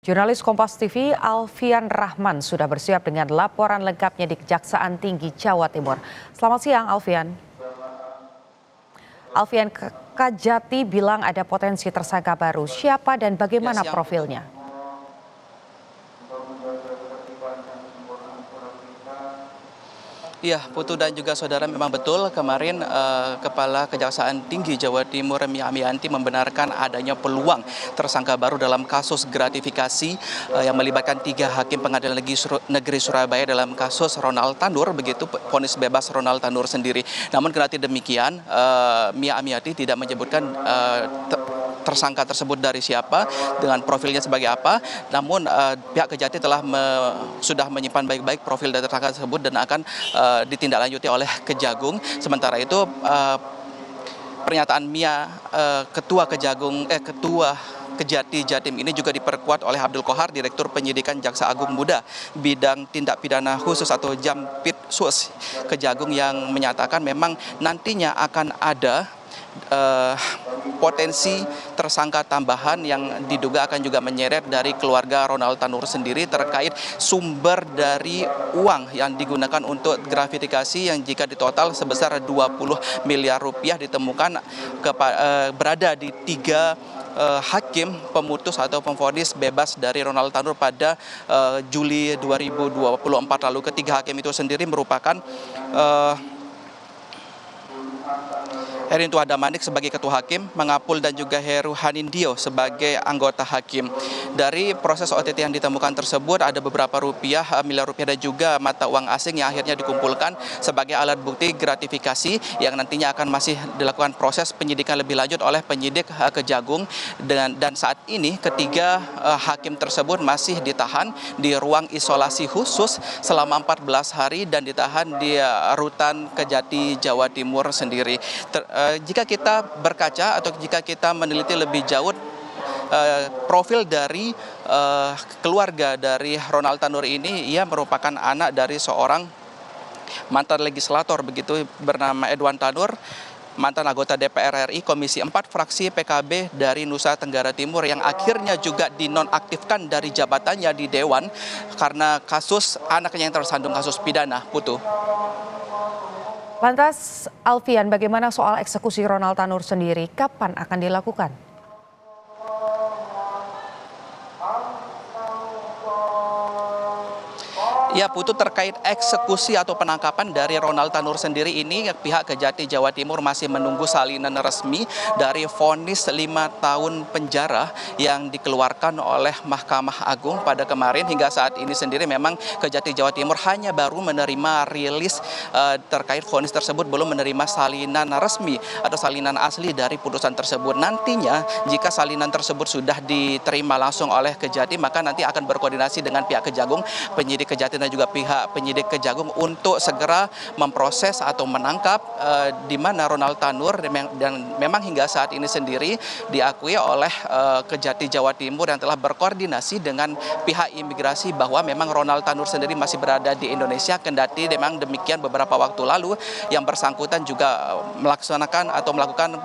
Jurnalis Kompas TV Alfian Rahman sudah bersiap dengan laporan lengkapnya di Kejaksaan Tinggi Jawa Timur. Selamat siang Alfian. Alfian, Kajati bilang ada potensi tersangka baru. Siapa dan bagaimana profilnya? Iya, Putu dan juga saudara, memang betul kemarin Kepala Kejaksaan Tinggi Jawa Timur Mia Amiyanti membenarkan adanya peluang tersangka baru dalam kasus gratifikasi yang melibatkan 3 hakim Pengadilan Negeri Surabaya dalam kasus Ronald Tanur, begitu vonis bebas Ronald Tanur sendiri. Namun kendati demikian, Mia Amiyanti tidak menyebutkan tersangka tersebut dari siapa, dengan profilnya sebagai apa. Namun pihak Kejati sudah menyimpan baik-baik profil dari tersangka tersebut dan akan ditindaklanjuti oleh Kejagung. Sementara itu pernyataan Mia, Ketua Kejati Jatim ini juga diperkuat oleh Abdul Kohar, Direktur Penyidikan Jaksa Agung Muda Bidang Tindak Pidana Khusus atau Jampitsus Kejagung, yang menyatakan memang nantinya akan ada potensi tersangka tambahan yang diduga akan juga menyeret dari keluarga Ronald Tanur sendiri terkait sumber dari uang yang digunakan untuk gratifikasi yang jika ditotal sebesar 20 miliar rupiah ditemukan berada di 3 hakim pemutus atau pemvonis bebas dari Ronald Tanur pada Juli 2024 lalu. Ketiga hakim itu sendiri merupakan Herintu Adamanik sebagai ketua hakim, Mangapul dan juga Heru Hanindio sebagai anggota hakim. Dari proses OTT yang ditemukan tersebut ada beberapa miliar rupiah dan juga mata uang asing yang akhirnya dikumpulkan sebagai alat bukti gratifikasi yang nantinya akan masih dilakukan proses penyidikan lebih lanjut oleh penyidik Kejagung. Dan saat ini ketiga hakim tersebut masih ditahan di ruang isolasi khusus selama 14 hari dan ditahan di rutan Kejati Jawa Timur sendiri. Jika kita berkaca atau jika kita meneliti lebih jauh profil dari keluarga dari Ronald Tanur ini, ia merupakan anak dari seorang mantan legislator begitu bernama Edwan Tanur, mantan anggota DPR RI Komisi 4 fraksi PKB dari Nusa Tenggara Timur, yang akhirnya juga dinonaktifkan dari jabatannya di Dewan karena kasus anaknya yang tersandung kasus pidana. Putu. Lantas Alfian, bagaimana soal eksekusi Ronald Tanur sendiri? Kapan akan dilakukan? Ya, Putu, terkait eksekusi atau penangkapan dari Ronald Tanur sendiri ini, pihak Kejati Jawa Timur masih menunggu salinan resmi dari vonis 5 tahun penjara yang dikeluarkan oleh Mahkamah Agung pada kemarin. Hingga saat ini sendiri memang Kejati Jawa Timur hanya baru menerima rilis terkait vonis tersebut, belum menerima salinan resmi atau salinan asli dari putusan tersebut. Nantinya jika salinan tersebut sudah diterima langsung oleh Kejati, maka nanti akan berkoordinasi dengan pihak Kejagung, penyidik Kejati dan juga pihak penyidik Kejagung untuk segera memproses atau menangkap di mana Ronald Tanur, dan memang hingga saat ini sendiri diakui oleh Kejati Jawa Timur yang telah berkoordinasi dengan pihak imigrasi bahwa memang Ronald Tanur sendiri masih berada di Indonesia. Kendati memang demikian, beberapa waktu lalu yang bersangkutan juga melaksanakan atau melakukan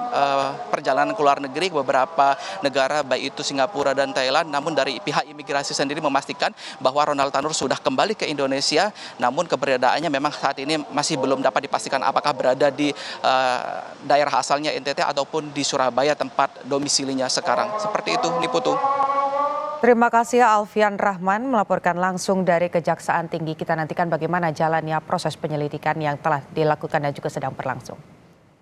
perjalanan ke luar negeri ke beberapa negara baik itu Singapura dan Thailand. Namun dari pihak imigrasi sendiri memastikan bahwa Ronald Tanur sudah kembali ke Indonesia, namun keberadaannya memang saat ini masih belum dapat dipastikan apakah berada di daerah asalnya NTT ataupun di Surabaya tempat domisilinya sekarang. Seperti itu, Putu. Terima kasih Alfian Rahman melaporkan langsung dari Kejaksaan Tinggi. Kita nantikan bagaimana jalannya proses penyelidikan yang telah dilakukan dan juga sedang berlangsung.